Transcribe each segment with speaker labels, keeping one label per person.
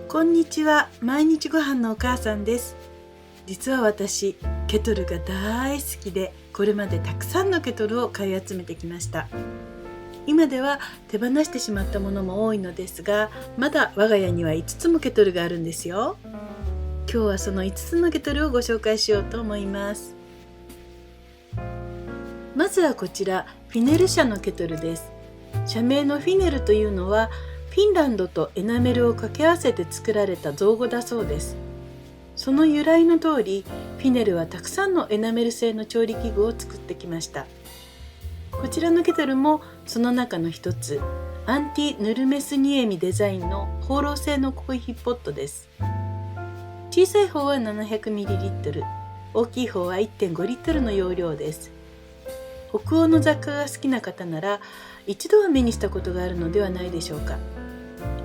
Speaker 1: こんにちは。毎日ご飯のお母さんです。実は私、ケトルが大好きで、これまでたくさんのケトルを買い集めてきました。今では手放してしまったものも多いのですが、まだ我が家には5つもケトルがあるんですよ。今日はその5つのケトルをご紹介しようと思います。まずはこちら、フィネル社のケトルです。社名のフィネルというのは、フィンランドとエナメルを掛け合わせて作られた造語だそうです。その由来の通り、フィネルはたくさんのエナメル製の調理器具を作ってきました。こちらのケトルもその中の一つ、アンティ・ヌルメスニエミデザインの放浪製のコーヒーポットです。小さい方は 700ml、大きい方は 1.5 リットルの容量です。北欧の雑貨が好きな方なら一度は目にしたことがあるのではないでしょうか。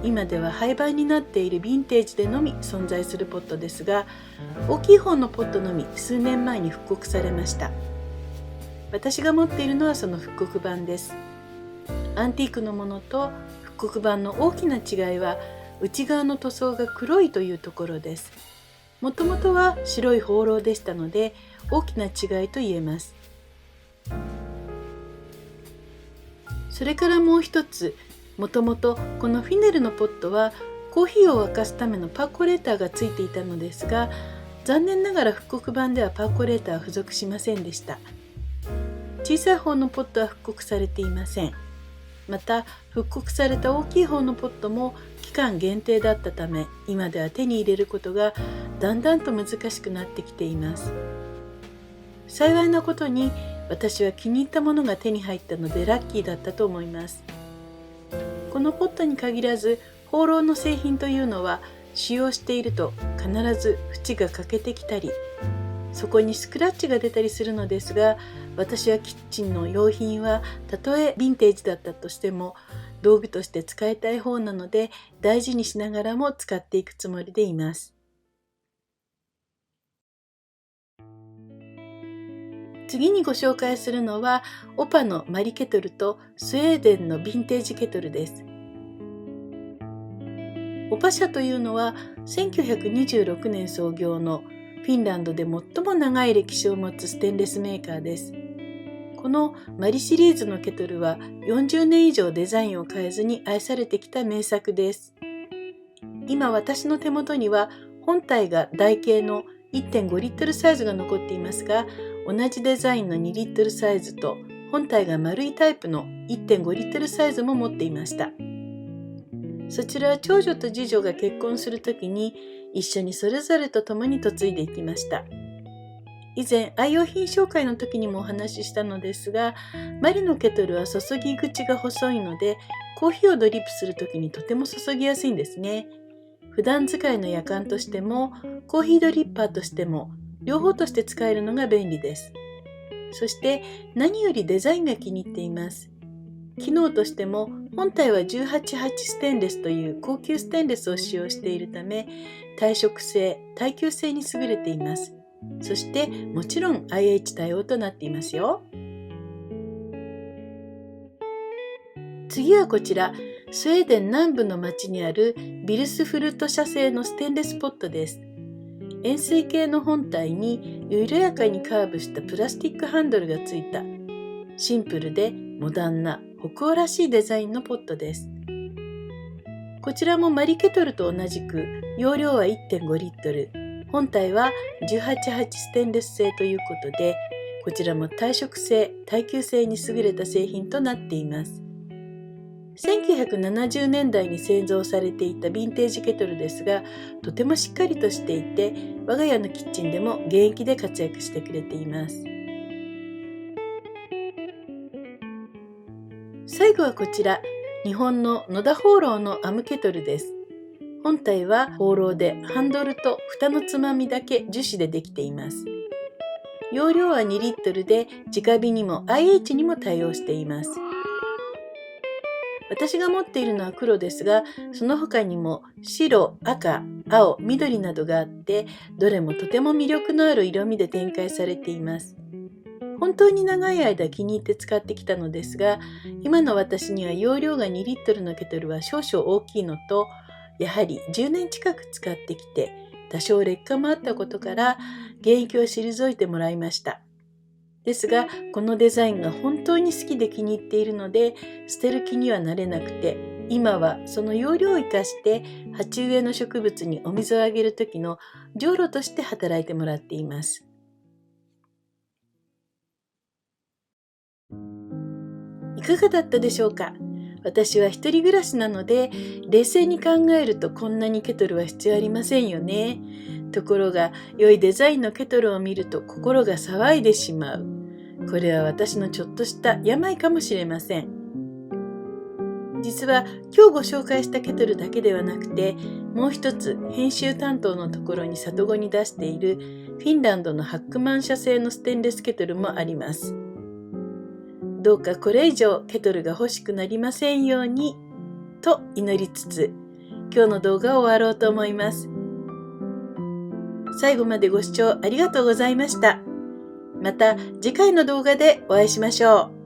Speaker 1: 今では廃盤になっているヴィンテージでのみ存在するポットですが、大きい方のポットのみ数年前に復刻されました。私が持っているのはその復刻版です。アンティークのものと復刻版の大きな違いは、内側の塗装が黒いというところです。もともとは白い放浪でしたので、大きな違いと言えます。それからもう一つ、もともとこのフィネルのポットはコーヒーを沸かすためのパーコレーターがついていたのですが、残念ながら復刻版ではパーコレーターは付属しませんでした。小さい方のポットは復刻されていません。また復刻された大きい方のポットも期間限定だったため、今では手に入れることがだんだんと難しくなってきています。幸いなことに私は気に入ったものが手に入ったのでラッキーだったと思います。このポットに限らず、放浪の製品というのは使用していると必ず縁が欠けてきたり、そこにスクラッチが出たりするのですが、私はキッチンの用品はたとえヴィンテージだったとしても道具として使いたい方なので、大事にしながらも使っていくつもりでいます。次にご紹介するのはオパのマリケトルとスウェーデンのヴィンテージケトルです。オパ社というのは1926年創業のフィンランドで最も長い歴史を持つステンレスメーカーです。このマリシリーズのケトルは40年以上デザインを変えずに愛されてきた名作です。今私の手元には本体が台形の 1.5 リットルサイズが残っていますが、同じデザインの2リットルサイズと本体が丸いタイプの 1.5 リットルサイズも持っていました。そちらは長女と次女が結婚するときに一緒にそれぞれと共に嫁いでいきました。以前愛用品紹介の時にもお話ししたのですが、マリのケトルは注ぎ口が細いので、コーヒーをドリップする時にとても注ぎやすいんですね。普段使いのやかんとしてもコーヒードリッパーとしても両方として使えるのが便利です。そして何よりデザインが気に入っています。機能としても本体は18Hステンレスという高級ステンレスを使用しているため、耐食性、耐久性に優れています。そしてもちろん IH 対応となっていますよ。次はこちら、スウェーデン南部の町にあるビルスフルト社製のステンレスポットです。円錐形の本体に緩やかにカーブしたプラスチックハンドルがついたシンプルでモダンな北欧らしいデザインのポットです。こちらもマリケトルと同じく容量は 1.5 リットル、本体は 18H ステンレス製ということで、こちらも耐食性、耐久性に優れた製品となっています。1970年代に製造されていたヴィンテージケトルですが、とてもしっかりとしていて、我が家のキッチンでも現役で活躍してくれています。最後はこちら、日本の野田放浪のアムケトルです。本体は放浪でハンドルと蓋のつまみだけ樹脂でできています。容量は2リットルで直火にも IH にも対応しています。私が持っているのは黒ですが、その他にも白、赤、青、緑などがあって、どれもとても魅力のある色味で展開されています。本当に長い間気に入って使ってきたのですが、今の私には容量が2リットルのケトルは少々大きいのと、やはり10年近く使ってきて、多少劣化もあったことから現役を退いてもらいました。ですが、このデザインが本当に好きで気に入っているので、捨てる気にはなれなくて、今はその容量を生かして鉢植えの植物にお水をあげる時のじょうろとして働いてもらっています。いかがだったでしょうか？私は一人暮らしなので、冷静に考えるとこんなにケトルは必要ありませんよね。ところが、良いデザインのケトルを見ると心が騒いでしまう。これは私のちょっとした病かもしれません。実は今日ご紹介したケトルだけではなくて、もう一つ編集担当のところに里子に出しているフィンランドのハックマン社製のステンレスケトルもあります。どうかこれ以上ケトルが欲しくなりませんようにと祈りつつ、今日の動画を終わろうと思います。最後までご視聴ありがとうございました。また次回の動画でお会いしましょう。